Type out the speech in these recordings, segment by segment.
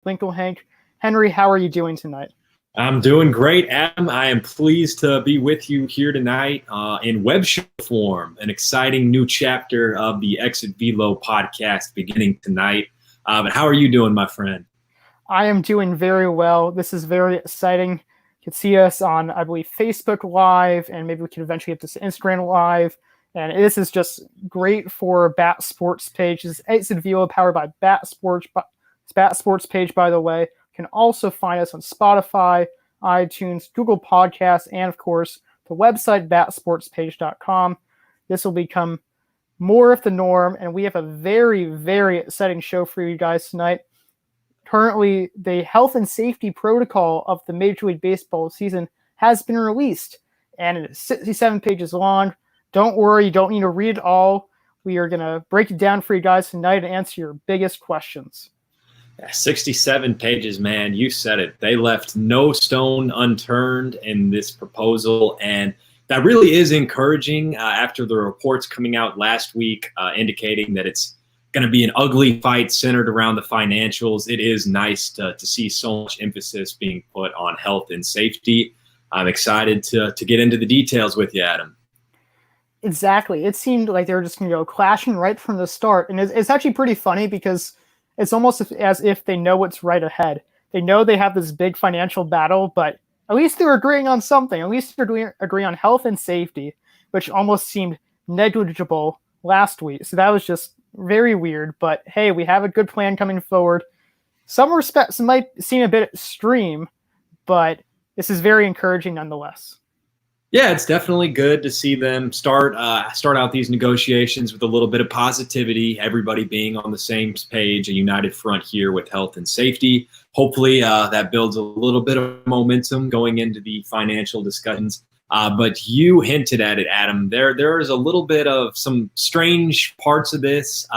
Lincoln Henry, how are you doing tonight? I'm doing great, Adam. I am pleased to be with you here tonight in web show form, an exciting new chapter of the Exit Velo podcast beginning tonight. But how are you doing, my friend? I am doing very well. This is very exciting. You can see us on, I believe, Facebook Live, and maybe we can eventually get this to Instagram Live. And this is just great for Bat Sports page. This is Exit Velo powered by Bat Sports. Bat Sports page, by the way. You can also find us on Spotify, iTunes, Google Podcasts, and of course, the website batsportspage.com. This will become more of the norm, and we have a very, very exciting show for you guys tonight. Currently, the health and safety protocol of the Major League Baseball season has been released, and it is 67 pages long. Don't worry, you don't need to read it all. We are going to break it down for you guys tonight and answer your biggest questions. 67 pages, man. You said it. They left no stone unturned in this proposal, and that really is encouraging after the reports coming out last week indicating that it's going to be an ugly fight centered around the financials. It is nice to see so much emphasis being put on health and safety. I'm excited to get into the details with you, Adam. Exactly. It seemed like they were just going to go clashing right from the start, and it's actually pretty funny because it's almost as if they know what's right ahead. They know they have this big financial battle, but at least they're agreeing on something. At least they're agreeing on health and safety, which almost seemed negligible last week. So that was just very weird. But hey, we have a good plan coming forward. Some respects might seem a bit extreme, but this is very encouraging nonetheless. Yeah, it's definitely good to see them start out these negotiations with a little bit of positivity, everybody being on the same page, a united front here with health and safety. Hopefully that builds a little bit of momentum going into the financial discussions. But you hinted at it, Adam. There is a little bit of some strange parts of this.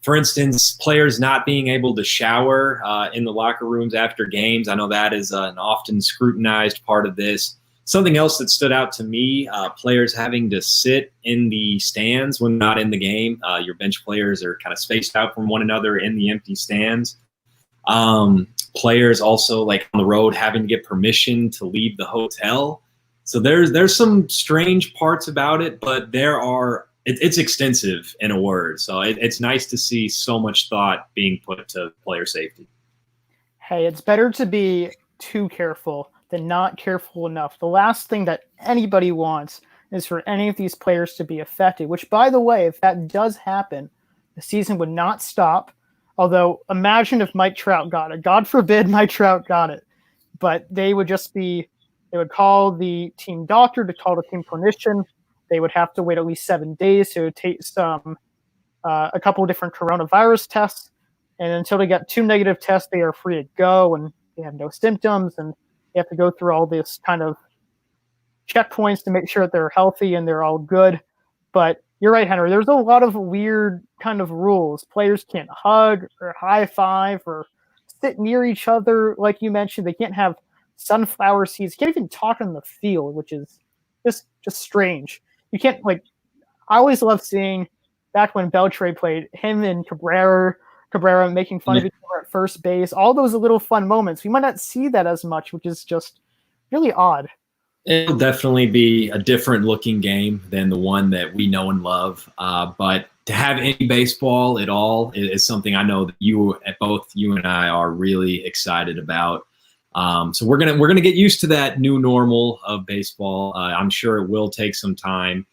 For instance, players not being able to shower in the locker rooms after games. I know that is an often scrutinized part of this. Something else that stood out to me, players having to sit in the stands when not in the game. Your bench players are kind of spaced out from one another in the empty stands. Players also, like on the road, having to get permission to leave the hotel. So there's some strange parts about it, but it's extensive in a word. So it's nice to see so much thought being put to player safety. Hey, it's better to be too careful than not careful enough. The last thing that anybody wants is for any of these players to be affected, which, by the way, if that does happen, the season would not stop. Although, imagine if Mike Trout got it. God forbid Mike Trout got it. But they would call the team doctor to call the team clinician. They would have to wait at least 7 days to take a couple of different coronavirus tests. And until they get 2 negative tests, they are free to go and they have no symptoms, and you have to go through all this kind of checkpoints to make sure that they're healthy and they're all good. But you're right, Henry. There's a lot of weird kind of rules. Players can't hug or high five or sit near each other, like you mentioned. They can't have sunflower seeds. Can't even talk on the field, which is just strange. You can't I always love seeing back when Beltre played, him and Cabrera making fun of each other at first base, all those little fun moments. We might not see that as much, which is just really odd. It'll definitely be a different looking game than the one that we know and love. But to have any baseball at all is something I know that both you and I are really excited about. So we're gonna get used to that new normal of baseball. I'm sure it will take some time.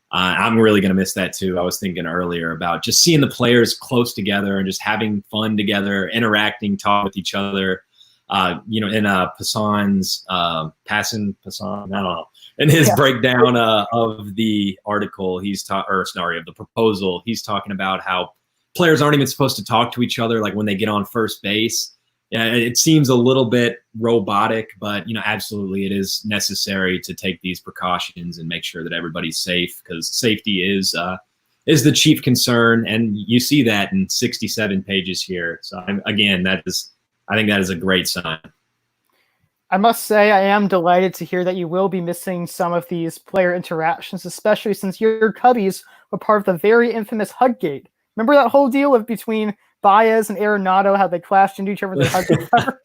I'm really going to miss that too. I was thinking earlier about just seeing the players close together and just having fun together, interacting, talk with each other. In Passan's I don't know. In his breakdown of the article, of the proposal, he's talking about how players aren't even supposed to talk to each other, like when they get on first base. Yeah, it seems a little bit robotic, but absolutely it is necessary to take these precautions and make sure that everybody's safe, because safety is the chief concern, and you see that in 67 pages here. So I think that is a great sign. I must say I am delighted to hear that you will be missing some of these player interactions, especially since your Cubbies were part of the very infamous Hug Gate. Remember that whole deal between Baez and Arenado, how they clashed into each other, they hugged each other.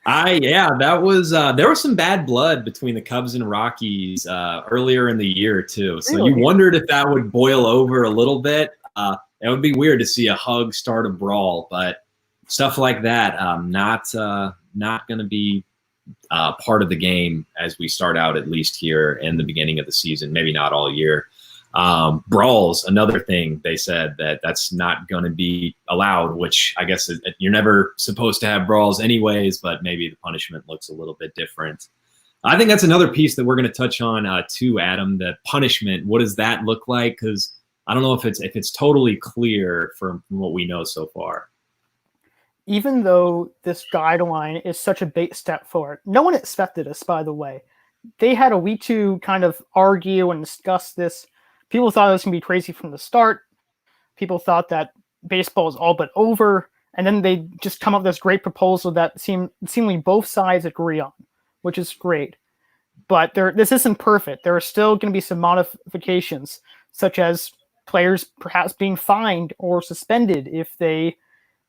That was there was some bad blood between the Cubs and Rockies earlier in the year too. So Really? you wondered if that would boil over a little bit. It would be weird to see a hug start a brawl, but stuff like that not going to be part of the game as we start out, at least here in the beginning of the season. Maybe not all year. Brawls, another thing they said that's not going to be allowed, which I guess you're never supposed to have brawls anyways, but maybe the punishment looks a little bit different. I think that's another piece that we're going to touch on too, Adam, the punishment. What does that look like? Because I don't know if it's totally clear from what we know so far. Even though this guideline is such a big step forward, no one expected this, by the way. They had a week to kind of argue and discuss this. People thought it was going to be crazy from the start. People thought that baseball is all but over. And then they just come up with this great proposal that seemingly both sides agree on, which is great. But this isn't perfect. There are still going to be some modifications, such as players perhaps being fined or suspended if they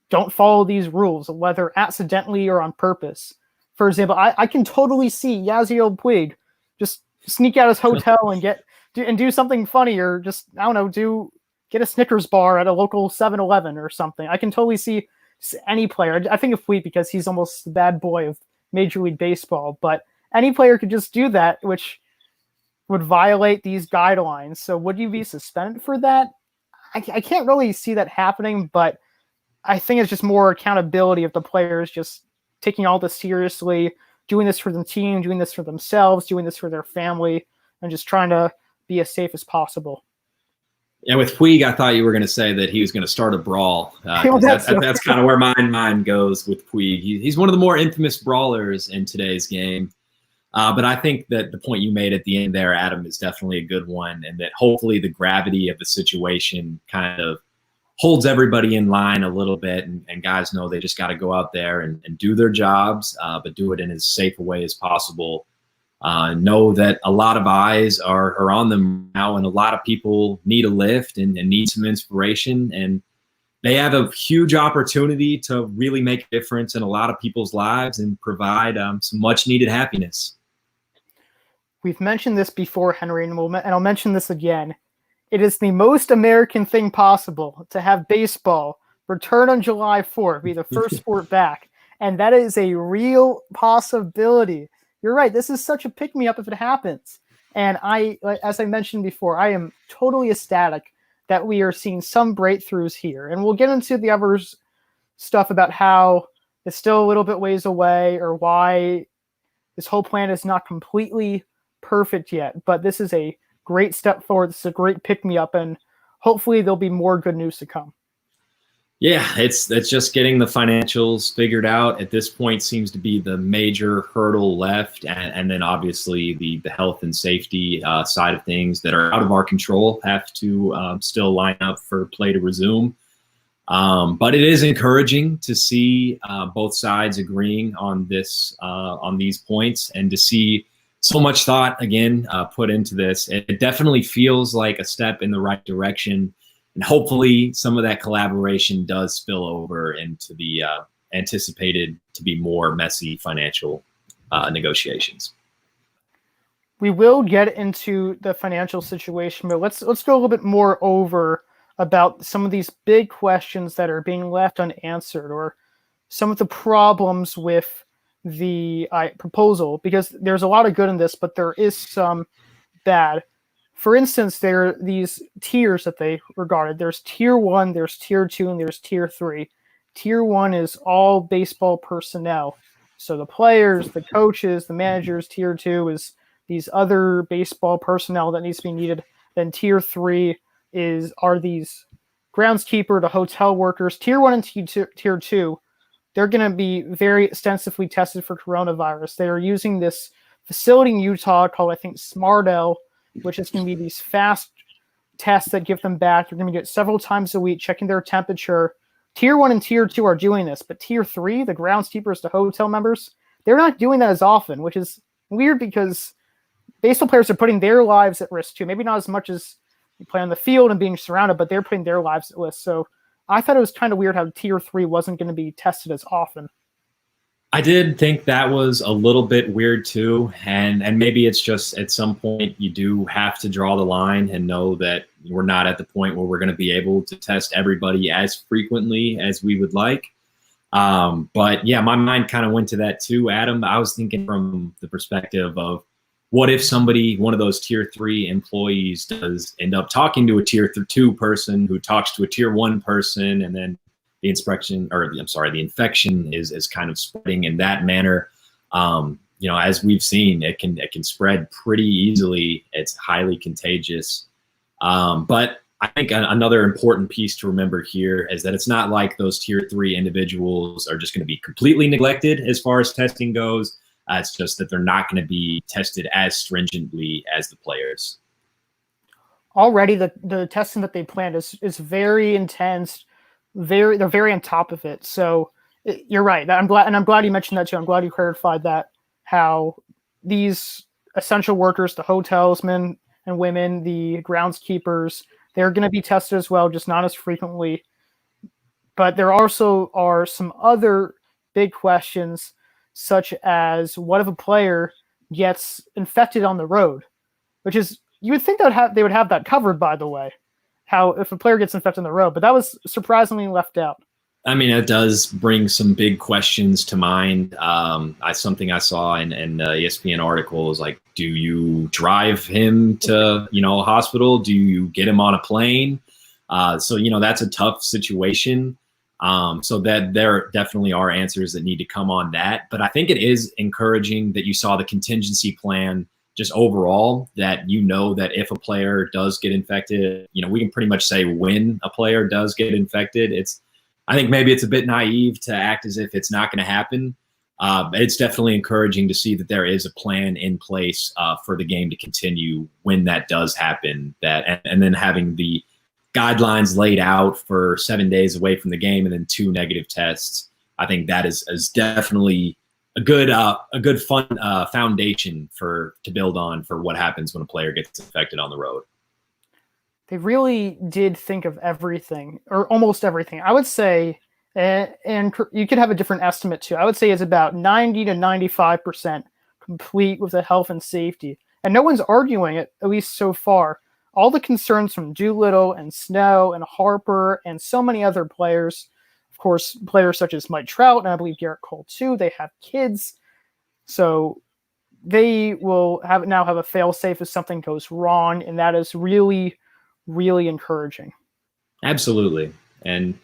don't follow these rules, whether accidentally or on purpose. For example, I can totally see Yasiel Puig just sneak out of his hotel and do something funny, or just, I don't know, get a Snickers bar at a local 7-Eleven or something. I can totally see any player. I think of Puig because he's almost the bad boy of Major League Baseball, but any player could just do that, which would violate these guidelines. So would you be suspended for that? I can't really see that happening, but I think it's just more accountability of the players just taking all this seriously, doing this for the team, doing this for themselves, doing this for their family, and just trying to be as safe as possible. And with Puig, I thought you were going to say that he was going to start a brawl. That's kind of where my mind goes with Puig. He's one of the more infamous brawlers in today's game. But I think that the point you made at the end there, Adam, is definitely a good one, and that hopefully the gravity of the situation kind of holds everybody in line a little bit, and guys know they just got to go out there and do their jobs, but do it in as safe a way as possible. Know that a lot of eyes are on them now, and a lot of people need a lift and need some inspiration, and they have a huge opportunity to really make a difference in a lot of people's lives and provide some much needed happiness. We've mentioned this before, Henry, and I'll mention this again. It is the most American thing possible to have baseball return on July 4th, be the first sport back. And that is a real possibility. You're right. This is such a pick-me-up if it happens. And as I mentioned before, I am totally ecstatic that we are seeing some breakthroughs here. And we'll get into the other stuff about how it's still a little bit ways away, or why this whole plan is not completely perfect yet. But this is a great step forward. This is a great pick-me-up, and hopefully there'll be more good news to come. Yeah, it's just getting the financials figured out at this point seems to be the major hurdle left, and then obviously the health and safety side of things that are out of our control have to still line up for play to resume. But it is encouraging to see both sides agreeing on these points, and to see so much thought again put into this. It definitely feels like a step in the right direction, and hopefully some of that collaboration does spill over into the anticipated to be more messy financial negotiations. We will get into the financial situation, but let's go a little bit more over about some of these big questions that are being left unanswered, or some of the problems with the proposal, because there's a lot of good in this, but there is some bad. For instance, there are these tiers that they regarded. There's tier 1, there's tier 2, and there's tier 3. Tier 1 is all baseball personnel. So the players, the coaches, the managers. Tier 2 is these other baseball personnel that needs to be needed. Then tier 3 are these groundskeeper, the hotel workers. Tier 1 and tier 2, they're going to be very extensively tested for coronavirus. They are using this facility in Utah called, I think, SmartL, which is going to be these fast tests that give them back. They're going to get several times a week, checking their temperature. Tier 1 and tier 2 are doing this, but tier 3, the groundskeepers, the hotel members, they're not doing that as often, which is weird because baseball players are putting their lives at risk too. Maybe not as much as you play on the field and being surrounded, but they're putting their lives at risk. So I thought it was kind of weird how tier 3 wasn't going to be tested as often. I did think that was a little bit weird too, and maybe it's just at some point you do have to draw the line and know that we're not at the point where we're going to be able to test everybody as frequently as we would like. But yeah, my mind kind of went to that too, Adam. I was thinking from the perspective of what if somebody, one of those tier 3 employees, does end up talking to a tier 2 person who talks to a tier 1 person, and then the infection is kind of spreading in that manner. As we've seen, it can spread pretty easily. It's highly contagious. But I think another important piece to remember here is that it's not like those tier 3 individuals are just going to be completely neglected as far as testing goes. It's just that they're not going to be tested as stringently as the players. Already, the testing that they planned is very intense. They're very on top of it. So you're right. I'm glad you mentioned that too. I'm glad you clarified that, how these essential workers, the hotelsmen and women, the groundskeepers, they're going to be tested as well, just not as frequently. But there also are some other big questions, such as what if a player gets infected on the road, which is, you would think they would have that covered, by the way. How if a player gets infected on the road, but that was surprisingly left out. I mean, it does bring some big questions to mind. Something I saw in ESPN article is like, do you drive him to a hospital? Do you get him on a plane? So that's a tough situation. So that there definitely are answers that need to come on that. But I think it is encouraging that you saw the contingency plan just overall, that that if a player does get infected, we can pretty much say when a player does get infected. I think maybe it's a bit naive to act as if it's not going to happen. It's definitely encouraging to see that there is a plan in place for the game to continue when that does happen. And then having the guidelines laid out for 7 days away from the game and then 2 negative tests. I think that is definitely a good fun foundation to build on for what happens when a player gets infected on the road. They really did think of everything, or almost everything. I would say, and you could have a different estimate too. I would say it's about 90 to 95% complete with the health and safety. And no one's arguing it, at least so far. All the concerns from Doolittle and Snow and Harper and so many other players, of course, players such as Mike Trout, and I believe Garrett Cole too, they have kids. So they will now have a fail-safe if something goes wrong, and that is really, really encouraging. Absolutely. And,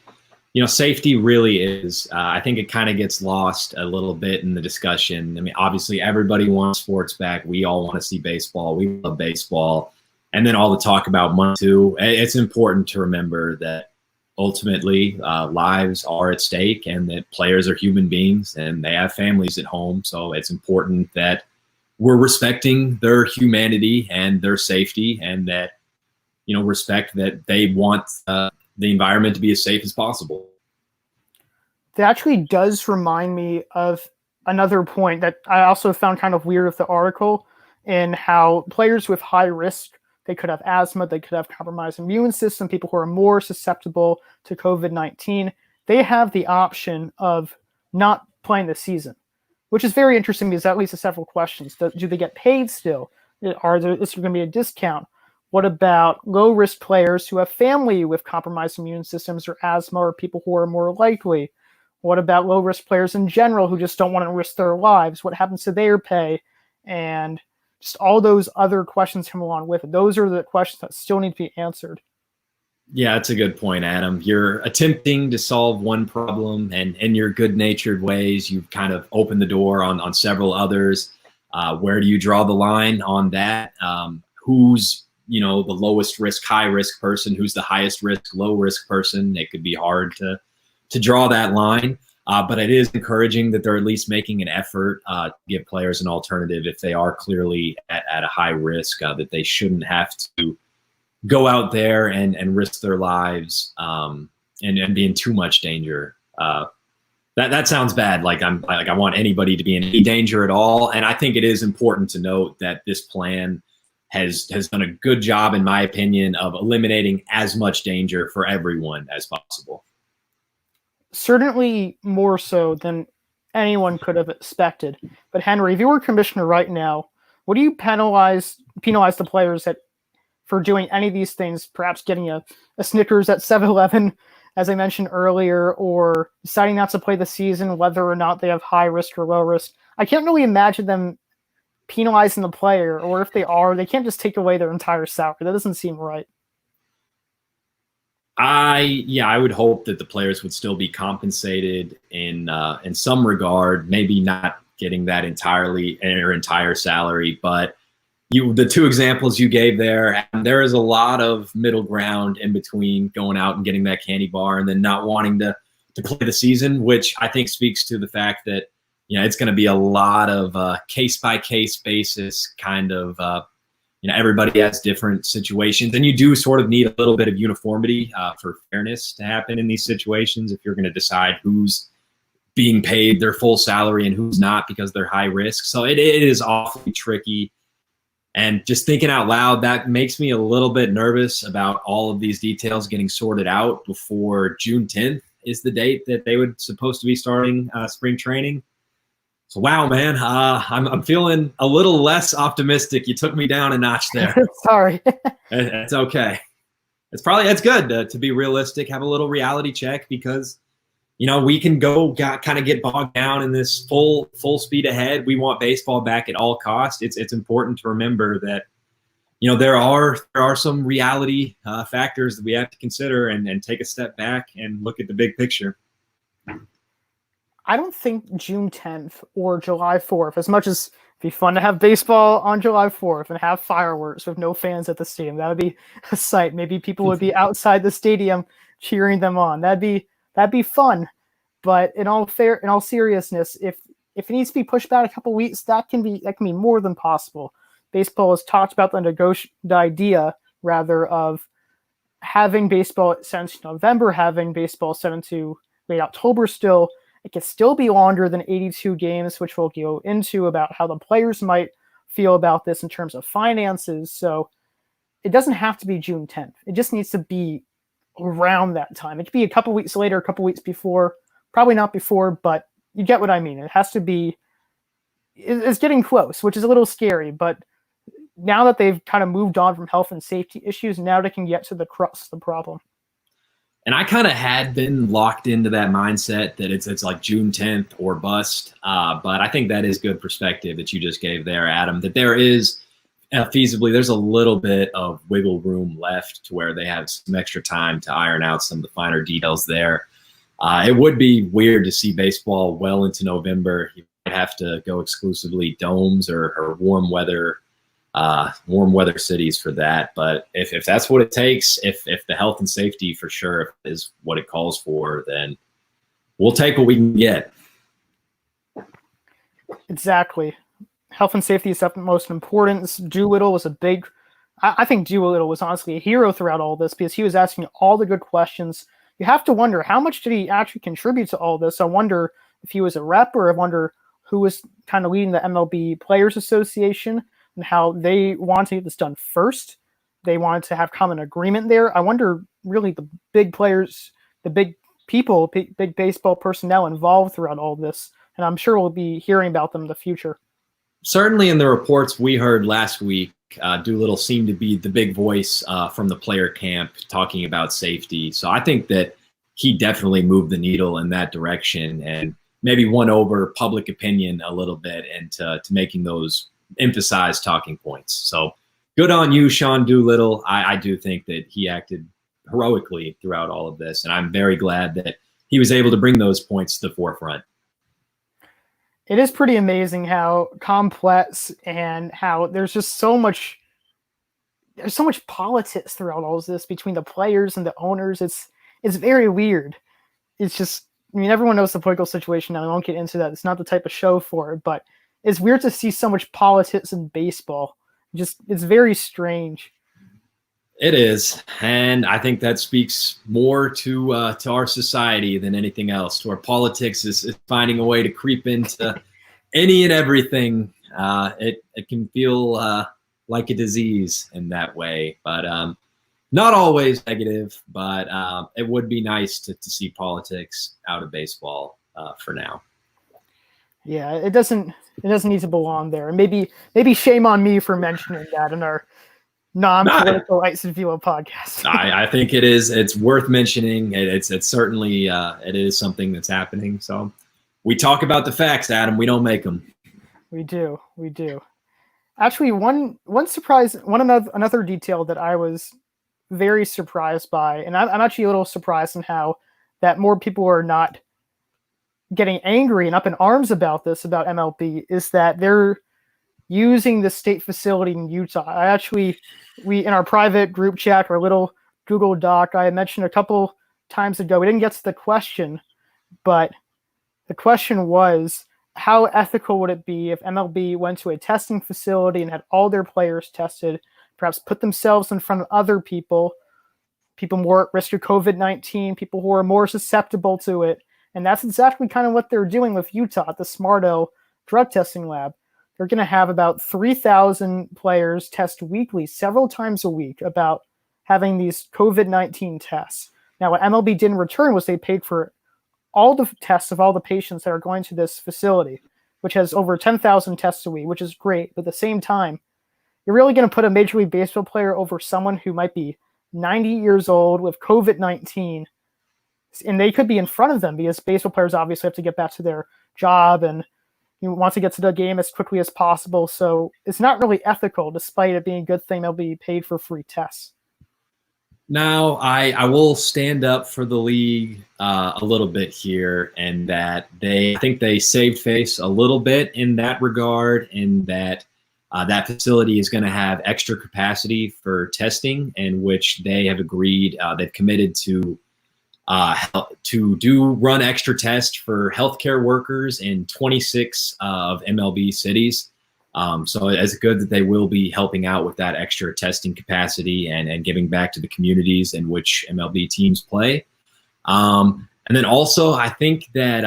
safety really is, I think it kind of gets lost a little bit in the discussion. I mean, obviously everybody wants sports back. We all want to see baseball. We love baseball. And then all the talk about money too. It's important to remember that ultimately lives are at stake, and that players are human beings and they have families at home. So it's important that we're respecting their humanity and their safety, and that, respect that they want the environment to be as safe as possible. That actually does remind me of another point that I also found kind of weird with the article, in how players with high risk, they could have asthma, they could have compromised immune system, people who are more susceptible to COVID-19, they have the option of not playing the season, which is very interesting because that leads to several questions. Do they get paid still? Is there going to be a discount? What about low-risk players who have family with compromised immune systems or asthma, or people who are more likely? What about low-risk players in general who just don't want to risk their lives? What happens to their pay? And just all those other questions come along with it. Those are the questions that still need to be answered. Yeah, that's a good point, Adam. You're attempting to solve one problem, and in your good-natured ways, you've kind of opened the door on several others. Where do you draw the line on that? Who's the lowest risk, high risk person? Who's the highest risk, low risk person? It could be hard to draw that line. But it is encouraging that they're at least making an effort to give players an alternative if they are clearly at a high risk, that they shouldn't have to go out there and risk their lives and be in too much danger. That sounds bad. I want anybody to be in any danger at all. And I think it is important to note that this plan has done a good job, in my opinion, of eliminating as much danger for everyone as possible. certainly more so than anyone could have expected. But Henry, if you were commissioner right now, would you penalize the players that for doing any of these things, perhaps getting a Snickers at 7-Eleven, as I mentioned earlier, or deciding not to play the season, whether or not they have high risk or low risk? I can't really imagine them penalizing the player, or if they are, they can't just take away their entire salary. That doesn't seem right. I would hope that the players would still be compensated in some regard, maybe not getting that entirely or entire salary, but the two examples you gave there is a lot of middle ground in between going out and getting that candy bar and then not wanting to play the season, which I think speaks to the fact that it's going to be a lot of case by case basis kind of. Everybody has different situations, and you do sort of need a little bit of uniformity for fairness to happen in these situations. If you're going to decide who's being paid their full salary and who's not because they're high risk, so it is awfully tricky. And just thinking out loud, that makes me a little bit nervous about all of these details getting sorted out before June 10th is the date that they would supposed to be starting spring training. So, wow, man, I'm feeling a little less optimistic. You took me down a notch there. Sorry. It's okay. It's good to be realistic, have a little reality check because, we can kind of get bogged down in this full speed ahead. We want baseball back at all costs. It's important to remember that, there are some reality factors that we have to consider and take a step back and look at the big picture. I don't think June 10th or July 4th, as much as it'd be fun to have baseball on July 4th and have fireworks with no fans at the stadium. That would be a sight. Maybe people would be outside the stadium cheering them on. That'd be fun. But in all seriousness, if it needs to be pushed back a couple weeks, that can be more than possible. Baseball has talked about the idea rather of having baseball since November, having baseball set into late October still. It could still be longer than 82 games, which we'll go into about how the players might feel about this in terms of finances. So it doesn't have to be June 10th. It just needs to be around that time. It could be a couple weeks later, a couple weeks before, probably not before, but you get what I mean. It has to be, it's getting close, which is a little scary, but now that they've kind of moved on from health and safety issues, now they can get to the crux of the problem. And I kind of had been locked into that mindset that it's like June 10th or bust. But I think that is good perspective that you just gave there, Adam, that there is feasibly, there's a little bit of wiggle room left to where they have some extra time to iron out some of the finer details there. It would be weird to see baseball well into November. You might have to go exclusively domes or warm weather cities for that. But if that's what it takes, if the health and safety for sure is what it calls for, then we'll take what we can get. Exactly. Health and safety is the most important. Doolittle was I think Doolittle was honestly a hero throughout all this because he was asking all the good questions. You have to wonder, how much did he actually contribute to all this? I wonder if he was a rep, or I wonder who was kind of leading the MLB Players Association and how they wanted to get this done first. They wanted to have common agreement there. I wonder really the big players, the big people, big baseball personnel involved throughout all this. And I'm sure we'll be hearing about them in the future. Certainly in the reports we heard last week, Doolittle seemed to be the big voice from the player camp talking about safety. So I think that he definitely moved the needle in that direction and maybe won over public opinion a little bit into making those emphasized talking points. So good on you, Sean Doolittle. I do think that he acted heroically throughout all of this, and I'm very glad that he was able to bring those points to the forefront. It is pretty amazing how complex and how there's so much politics throughout all of this between the players and the owners. It's very weird. It's just, I mean, everyone knows the political situation now. I won't get into that. It's not the type of show for it, but it's weird to see so much politics in baseball. It's very strange. It is, and I think that speaks more to our society than anything else. To our politics is finding a way to creep into any and everything. It can feel like a disease in that way, but not always negative, but it would be nice to see politics out of baseball for now. Yeah, it doesn't need to belong there. And maybe shame on me for mentioning that in our non-political Ice and Velo podcast. I think it is. It's worth mentioning. It's certainly it is something that's happening. So we talk about the facts, Adam. We don't make them. We do. Actually, one surprise, another detail that I was very surprised by, and I'm actually a little surprised in how that more people are not getting angry and up in arms about this, about MLB, is that they're using the state facility in Utah. We in our private group chat or little Google Doc, I mentioned a couple times ago, we didn't get to the question, but the question was, how ethical would it be if MLB went to a testing facility and had all their players tested, perhaps put themselves in front of other people more at risk of COVID-19, people who are more susceptible to it. And that's exactly kind of what they're doing with Utah at the Smarto drug testing lab. They're going to have about 3,000 players test weekly, several times a week, about having these COVID-19 tests. Now, what MLB didn't return was they paid for all the tests of all the patients that are going to this facility, which has over 10,000 tests a week, which is great. But at the same time, you're really going to put a Major League Baseball player over someone who might be 90 years old with COVID-19, and they could be in front of them because baseball players obviously have to get back to their job and you want to get to the game as quickly as possible. So it's not really ethical, despite it being a good thing they'll be paid for free tests. Now, I will stand up for the league a little bit here, and that I think they saved face a little bit in that regard, in that that facility is going to have extra capacity for testing, in which they have agreed, they've committed to run extra tests for healthcare workers in 26 of MLB cities. So it's good that they will be helping out with that extra testing capacity and giving back to the communities in which MLB teams play. And then also, I think that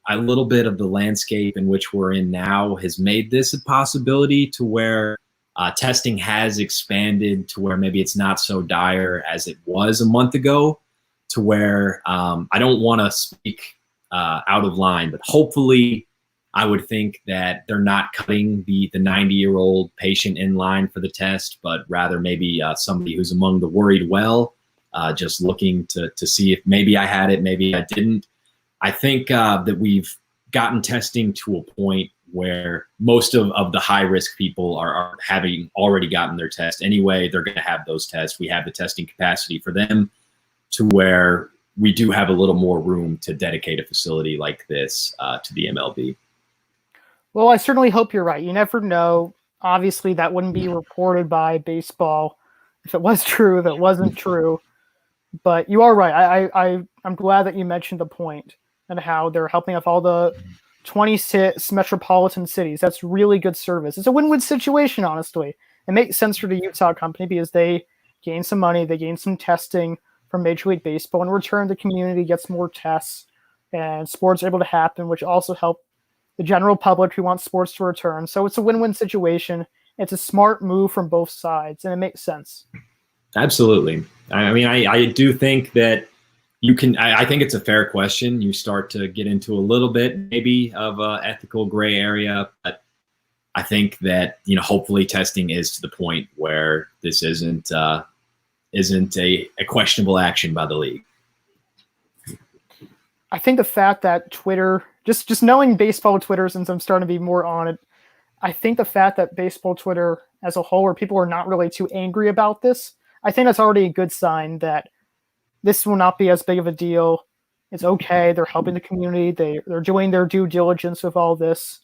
a little bit of the landscape in which we're in now has made this a possibility to where testing has expanded to where maybe it's not so dire as it was a month ago, to where I don't want to speak out of line, but hopefully I would think that they're not cutting the 90-year-old patient in line for the test, but rather maybe somebody who's among the worried well, just looking to see if maybe I had it, maybe I didn't. I think that we've gotten testing to a point where most of the high-risk people are having already gotten their test anyway. They're going to have those tests. We have the testing capacity for them, to where we do have a little more room to dedicate a facility like this to the MLB. Well, I certainly hope you're right. You never know. Obviously, that wouldn't be reported by baseball if it was true, if it wasn't true. But you are right. I'm glad that you mentioned the point and how they're helping out all the 26 metropolitan cities. That's really good service. It's a win-win situation, honestly. It makes sense for the Utah company because they gain some money, they gain some testing from Major League Baseball. In return, the community gets more tests and sports are able to happen, which also help the general public who wants sports to return. So it's a win-win situation. It's a smart move from both sides, and it makes sense. Absolutely. I mean, I do think that you can, I think it's a fair question. You start to get into a little bit maybe of a ethical gray area, but I think that, hopefully testing is to the point where this isn't a questionable action by the league. I think the fact that Twitter, just knowing baseball Twitter, since I'm starting to be more on it, I think the fact that baseball Twitter as a whole, where people are not really too angry about this, I think that's already a good sign that this will not be as big of a deal. It's okay. They're helping the community. They're doing their due diligence with all this.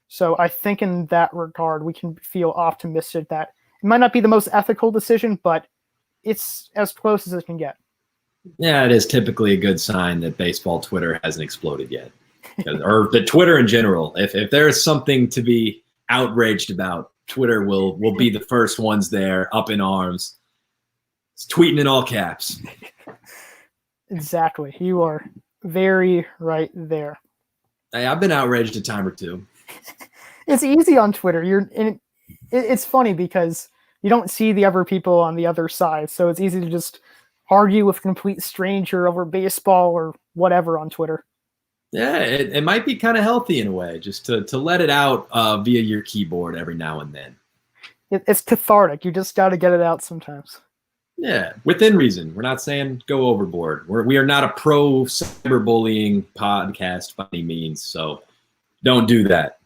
So I think in that regard, we can feel optimistic that it might not be the most ethical decision, but it's as close as it can get. Yeah, it is typically a good sign that baseball Twitter hasn't exploded yet. Or the Twitter in general. If there's something to be outraged about, Twitter will be the first ones there, up in arms. It's tweeting in all caps. Exactly. You are very right there. Hey, I've been outraged a time or two. It's easy on Twitter. It's funny because you don't see the other people on the other side, so it's easy to just argue with a complete stranger over baseball or whatever on Twitter. Yeah, it might be kind of healthy in a way, just to let it out via your keyboard every now and then. It's cathartic. You just got to get it out sometimes. Yeah, within reason. We're not saying go overboard. We are not a pro cyberbullying podcast by any means, so don't do that.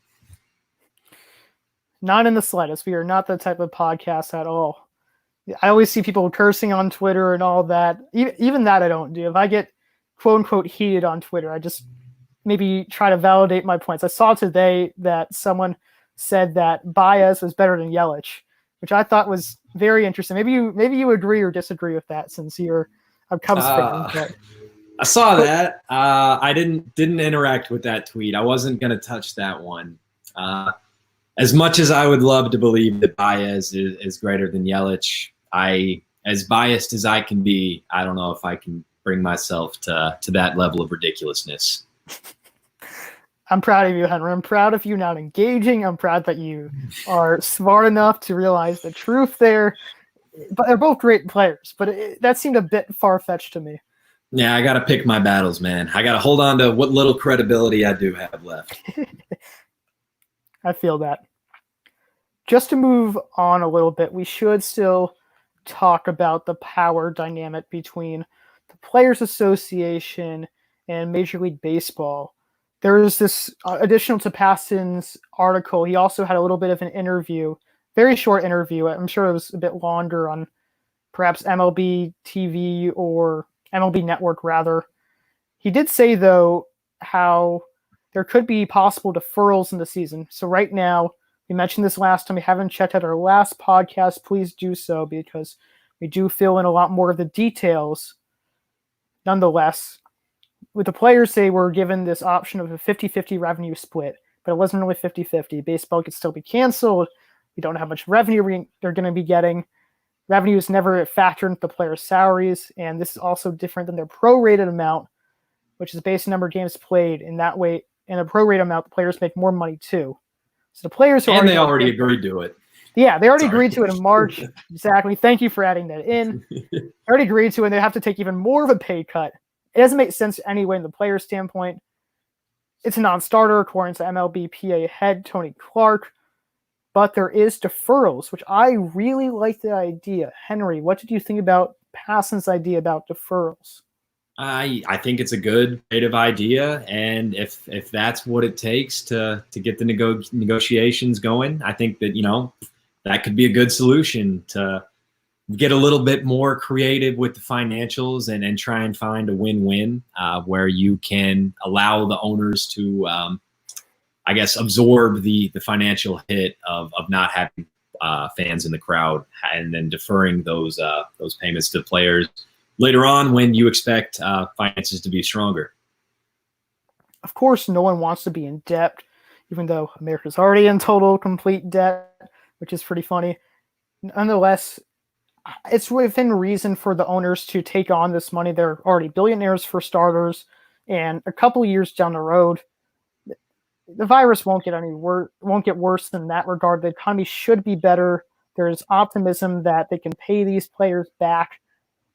Not in the slightest. We are not that type of podcast at all. I always see people cursing on Twitter and all that. Even that I don't do. If I get quote unquote heated on Twitter, I just maybe try to validate my points. I saw today that someone said that Baez was better than Yelich, which I thought was very interesting. Maybe you agree or disagree with that since you're a Cubs fan. But I saw that. I didn't interact with that tweet. I wasn't going to touch that one. As much as I would love to believe that Baez is greater than Yelich, as biased as I can be, I don't know if I can bring myself to that level of ridiculousness. I'm proud of you, Henry. I'm proud of you not engaging. I'm proud that you are smart enough to realize the truth there. But they're both great players, but that seemed a bit far-fetched to me. Yeah, I got to pick my battles, man. I got to hold on to what little credibility I do have left. I feel that. Just to move on a little bit, we should still talk about the power dynamic between the Players Association and Major League Baseball. There was this additional to Passan's article. He also had a little bit of an interview, very short interview. I'm sure it was a bit longer on perhaps MLB TV or MLB Network, rather. He did say, though, how there could be possible deferrals in the season. So right now, we mentioned this last time. We haven't checked out our last podcast. Please do so because we do fill in a lot more of the details. Nonetheless, with the players, they were given this option of a 50-50 revenue split, but it wasn't really 50-50. Baseball could still be canceled. We don't know how much revenue they're going to be getting. Revenue is never factored into the players' salaries, and this is also different than their prorated amount, which is based on number of games played. In that way, in a prorated amount, the players make more money too. So the players are already agreed to it. Yeah, they already agreed to it in March. Exactly. Thank you for adding that in. They already agreed to it, and they have to take even more of a pay cut. It doesn't make sense anyway in the player's standpoint. It's a non-starter, according to MLBPA head Tony Clark. But there is deferrals, which I really like the idea. Henry, what did you think about Passan's idea about deferrals? I think it's a good, creative idea, and if that's what it takes to get the negotiations going, I think that that could be a good solution to get a little bit more creative with the financials and try and find a win-win where you can allow the owners to, I guess, absorb the financial hit of not having fans in the crowd and then deferring those payments to players later on when you expect finances to be stronger. Of course, no one wants to be in debt, even though America's already in total, complete debt, which is pretty funny. Nonetheless, it's within reason for the owners to take on this money. They're already billionaires for starters, and a couple years down the road, the virus won't get worse in that regard. The economy should be better. There's optimism that they can pay these players back.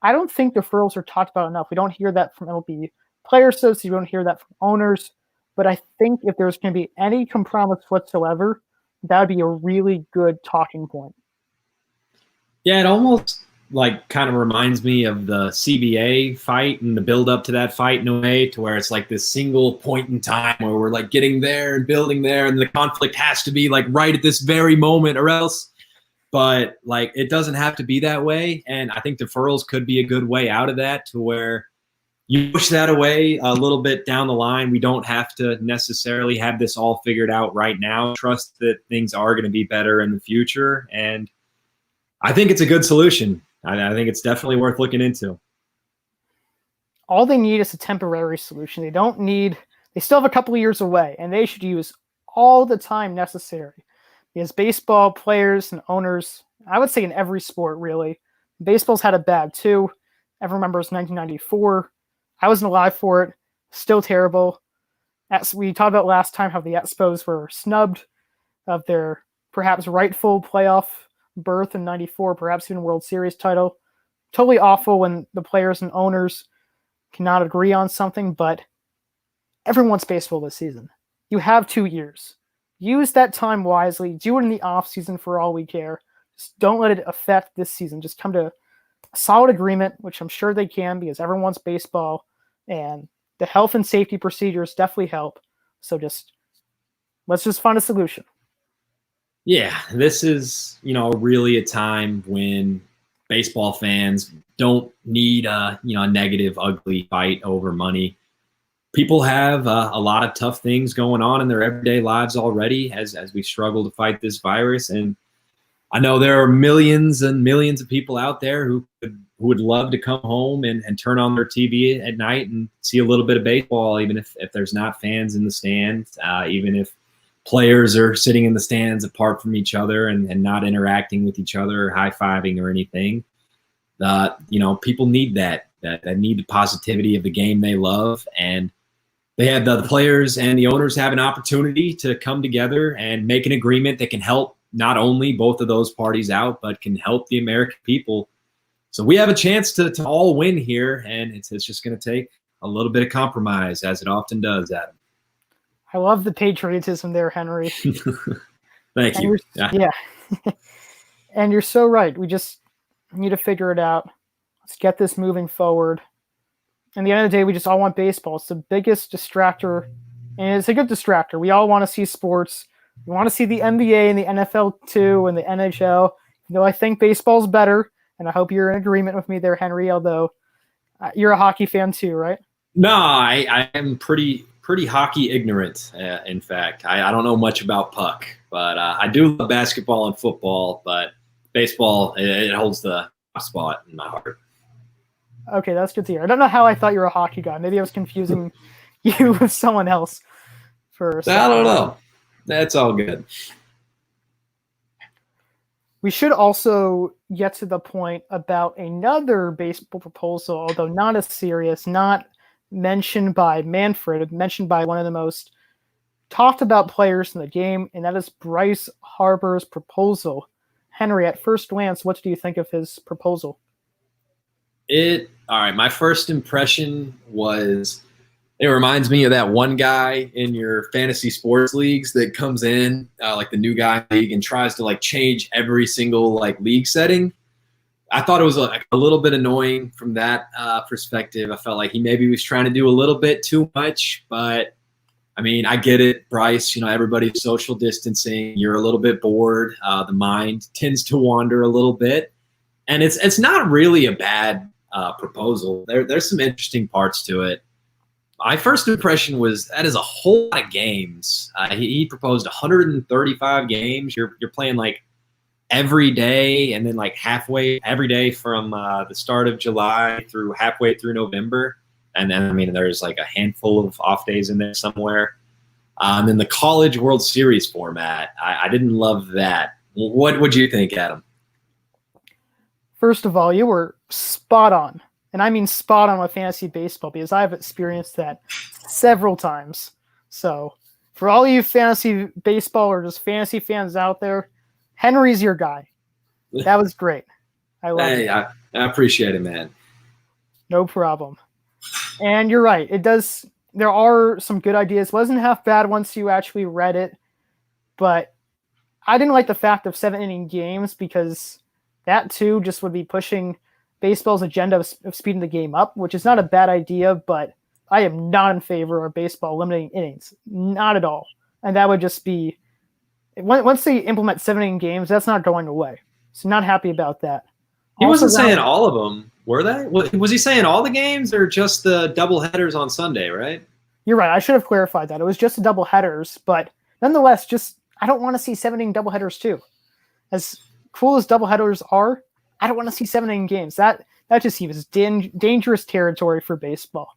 I don't think deferrals are talked about enough. We don't hear that from MLB players, so you don't hear that from owners. But I think if there's going to be any compromise whatsoever, that would be a really good talking point. Yeah, it almost kind of reminds me of the CBA fight and the build up to that fight in a way, to where it's like this single point in time where we're getting there and building there, and the conflict has to be right at this very moment or else. But it doesn't have to be that way, and I think deferrals could be a good way out of that, to where you push that away a little bit down the line. We don't have to necessarily have this all figured out right now. Trust that things are going to be better in the future, and I think it's a good solution. I think it's definitely worth looking into. All they need is a temporary solution. They still have a couple of years away, and they should use all the time necessary. Because baseball players and owners, I would say in every sport, really, baseball's had it bad too. Everyone remembers 1994. I wasn't alive for it. Still terrible. As we talked about last time, how the Expos were snubbed of their perhaps rightful playoff berth in '94, perhaps even World Series title. Totally awful when the players and owners cannot agree on something, but everyone wants baseball this season. You have 2 years. Use that time wisely. Do it in the off season for all we care. Just don't let it affect this season. Just come to a solid agreement, which I'm sure they can because everyone wants baseball, and the health and safety procedures definitely help. So let's just find a solution. Yeah, this is, really a time when baseball fans don't need a negative, ugly fight over money. People have a lot of tough things going on in their everyday lives already as we struggle to fight this virus. And I know there are millions and millions of people out there who would love to come home and turn on their TV at night and see a little bit of baseball, even if there's not fans in the stands, even if players are sitting in the stands apart from each other and not interacting with each other, or high-fiving or anything. People need that need the positivity of the game they love, and they have the players and the owners have an opportunity to come together and make an agreement that can help not only both of those parties out, but can help the American people. So we have a chance to all win here, and it's just going to take a little bit of compromise, as it often does, Adam. I love the patriotism there, Henry. Thank you. Yeah. And you're so right. We just need to figure it out. Let's get this moving forward. At the end of the day, we just all want baseball. It's the biggest distractor, and it's a good distractor. We all want to see sports. We want to see the NBA and the NFL too, and the NHL. I think baseball's better, and I hope you're in agreement with me there, Henry, although you're a hockey fan too, right? No, I am pretty hockey ignorant, in fact. I don't know much about puck, but I do love basketball and football, but baseball, it holds the spot in my heart. Okay, that's good to hear. I don't know how I thought you were a hockey guy. Maybe I was confusing you with someone else for a second. I don't know. That's all good. We should also get to the point about another baseball proposal, although not as serious, not mentioned by Manfred, mentioned by one of the most talked about players in the game, and that is Bryce Harper's proposal. Henry, at first glance, what do you think of his proposal? All right, my first impression was it reminds me of that one guy in your fantasy sports leagues that comes in, like the new guy league, and tries to change every single league setting. I thought it was a little bit annoying from that perspective. I felt like he maybe was trying to do a little bit too much, but I mean, I get it, Bryce. Everybody's social distancing. You're a little bit bored. The mind tends to wander a little bit, and it's not really a bad proposal. There's some interesting parts to it. My first impression was that is a whole lot of games. He proposed 135 games. You're playing every day, and then halfway every day from the start of July through halfway through November. And then, there's a handful of off days in there somewhere. And then the College World Series format, I didn't love that. What would you think, Adam? First of all, you were spot on. And I mean spot on with fantasy baseball because I've experienced that several times. So for all you fantasy baseball or just fantasy fans out there, Henry's your guy. That was great. I love it. I appreciate it, man. No problem. And you're right. There are some good ideas. It wasn't half bad once you actually read it. But I didn't like the fact of 7-inning games because that too just would be pushing baseball's agenda of speeding the game up, which is not a bad idea, but I am not in favor of baseball limiting innings. Not at all. And that would just be, once they implement 7-inning games, that's not going away. So not happy about that. He wasn't saying all of them, were they? Was he saying all the games or just the double headers on Sunday, right? You're right. I should have clarified that. It was just the double headers, but nonetheless, I don't want to see 7-inning double headers too. As cool as double headers are, I don't want to see 7-inning games. That just seems dangerous territory for baseball.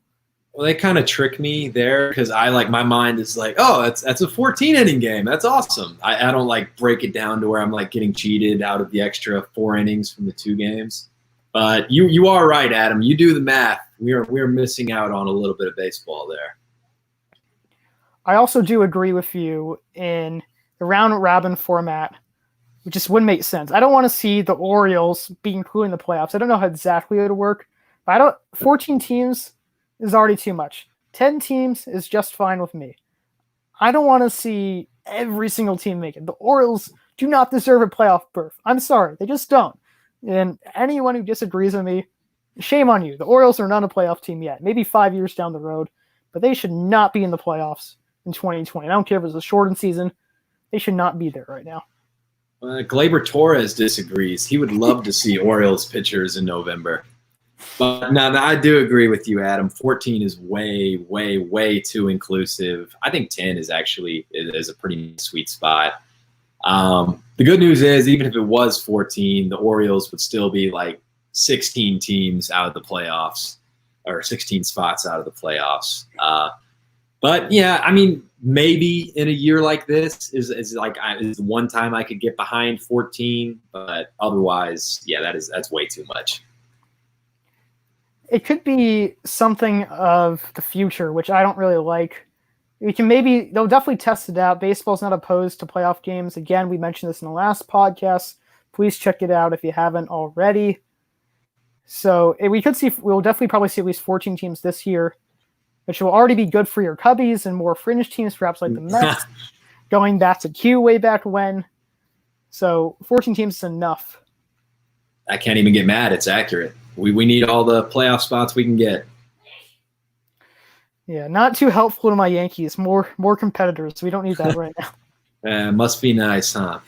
Well, they kind of trick me there because my mind is oh, that's a 14-inning game. That's awesome. I don't break it down to where I'm getting cheated out of the extra 4 innings from the 2 games. But you are right, Adam. You do the math. We're missing out on a little bit of baseball there. I also do agree with you in the round robin format. It just wouldn't make sense. I don't want to see the Orioles be included in the playoffs. I don't know how exactly it would work. But 14 teams is already too much. 10 teams is just fine with me. I don't want to see every single team make it. The Orioles do not deserve a playoff berth. I'm sorry. They just don't. And anyone who disagrees with me, shame on you. The Orioles are not a playoff team yet. Maybe 5 years down the road. But they should not be in the playoffs in 2020. I don't care if it's a shortened season. They should not be there right now. Gleyber Torres disagrees. He would love to see Orioles pitchers in November. But no, I do agree with you, Adam. 14 is way, way, way too inclusive. I think 10 is actually is a pretty sweet spot. The good news is, even if it was 14, the Orioles would still be like 16 teams out of the playoffs, or 16 spots out of the playoffs. But yeah, I mean, maybe in a year like this is one time I could get behind 14, but otherwise, yeah, that's way too much. It could be something of the future, which I don't really like. They'll definitely test it out. Baseball's not opposed to playoff games. Again, we mentioned this in the last podcast. Please check it out if you haven't already. So we'll definitely probably see at least 14 teams this year, which will already be good for your Cubbies and more fringe teams, perhaps like the Mets, going back to Q way back when. So 14 teams is enough. I can't even get mad. It's accurate. We need all the playoff spots we can get. Yeah, not too helpful to my Yankees. More competitors. We don't need that right now. Must be nice, huh?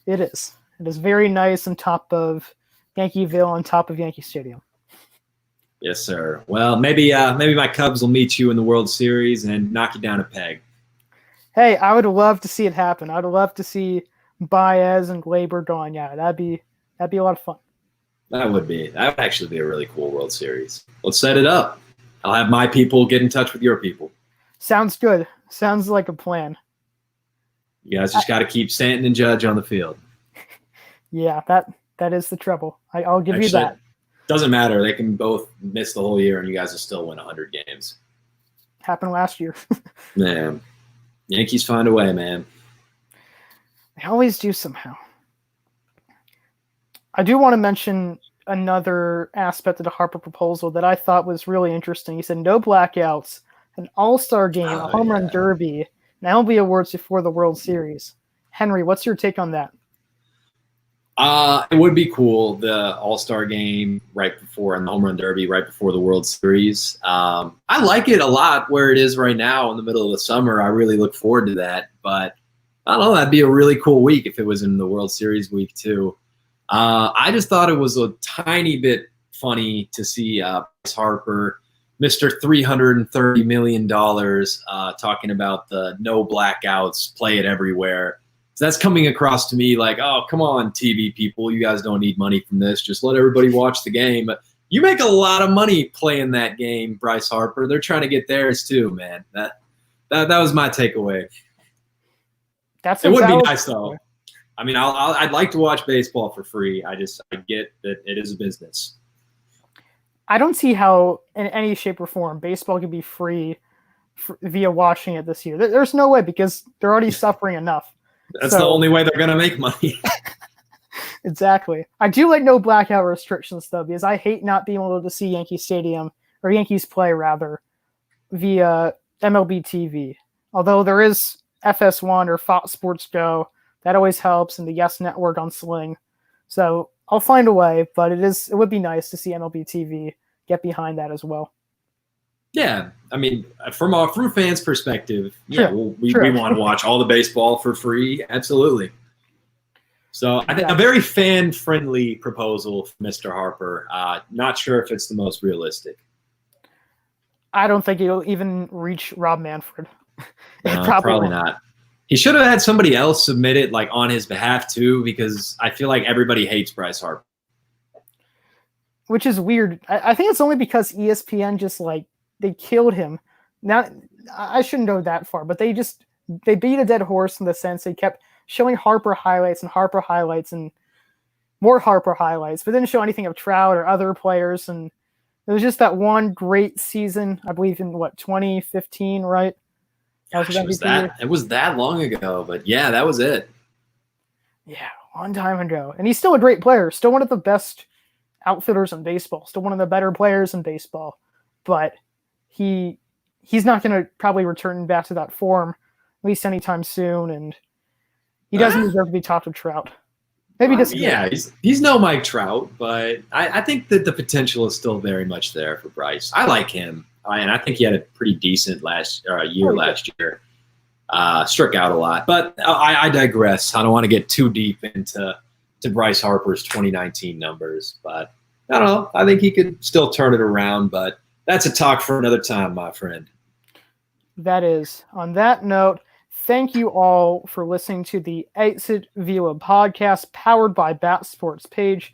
It is. It is very nice on top of Yankeeville, on top of Yankee Stadium. Yes, sir. Well, maybe my Cubs will meet you in the World Series and knock you down a peg. Hey, I would love to see it happen. I would love to see Baez and Gleyber going at it. That'd be a lot of fun. That would actually be a really cool World Series. Let's set it up. I'll have my people get in touch with your people. Sounds good. Sounds like a plan. You guys just got to keep Stanton and Judge on the field. Yeah, that is the trouble. I'll give you that. Doesn't matter. They can both miss the whole year, and you guys will still win 100 games. Happened last year. Man, Yankees find a way, man. They always do somehow. I do want to mention another aspect of the Harper proposal that I thought was really interesting. He said no blackouts, an all-star game, a home run derby, and MLB awards before the World Series. Henry, what's your take on that? It would be cool, the all-star game right before and the home run derby right before the World Series. I like it a lot where it is right now in the middle of the summer. I really look forward to that. But I don't know, that'd be a really cool week if it was in the World Series week too. I just thought it was a tiny bit funny to see Bryce Harper, Mr. $330 million, talking about the no blackouts, play it everywhere. So that's coming across to me like, oh, come on, TV people. You guys don't need money from this. Just let everybody watch the game. But you make a lot of money playing that game, Bryce Harper. They're trying to get theirs too, man. That was my takeaway. It would be nice, though. I mean, I'd like to watch baseball for free. I get that it is a business. I don't see how, in any shape or form, baseball could be free via watching it this year. There's no way, because they're already suffering enough. That's the only way they're going to make money. Exactly. I do like no blackout restrictions, though, because I hate not being able to see Yankee Stadium, or Yankees play, rather, via MLB TV. Although there is FS1 or Fox Sports Go. That always helps, and the Yes Network on Sling. So I'll find a way, but it would be nice to see MLB TV get behind that as well. Yeah, I mean, from a fan's perspective, yeah, we want to watch all the baseball for free. Absolutely. So I think a very fan-friendly proposal from Mr. Harper. Not sure if it's the most realistic. I don't think it'll even reach Rob Manfred. Probably not. He should have had somebody else submit it like on his behalf too, because I feel like everybody hates Bryce Harper. Which is weird. I think it's only because ESPN just they killed him. Now I shouldn't go that far, but they beat a dead horse in the sense they kept showing Harper highlights and more Harper highlights, but didn't show anything of Trout or other players. And it was just that one great season, I believe in 2015, right? Gosh, it was that long ago, but yeah, that was it. Yeah, long time ago. And he's still a great player, still one of the best outfielders in baseball, still one of the better players in baseball. But he's not going to probably return back to that form, at least anytime soon. And he doesn't deserve to be topped with Trout. Maybe disagree. Yeah, he's no Mike Trout, but I think that the potential is still very much there for Bryce. I like him, and I think he had a pretty decent last year. Struck out a lot, but I digress. I don't want to get too deep into Bryce Harper's 2019 numbers, but I don't know. I think he could still turn it around, but that's a talk for another time, my friend. That is. On that note, thank you all for listening to the Exit Velo podcast powered by Bat Sports Page.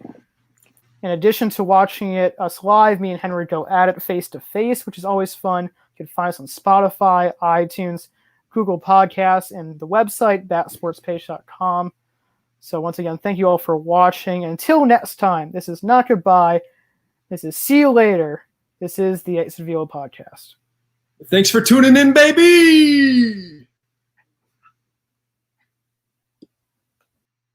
In addition to watching it us live, me and Henry go at it face to face, which is always fun. You can find us on Spotify, iTunes, Google Podcasts, and the website, batsportspage.com. So once again, thank you all for watching. And until next time, this is not goodbye. This is see you later. This is the Exit Velo podcast. Thanks for tuning in, baby!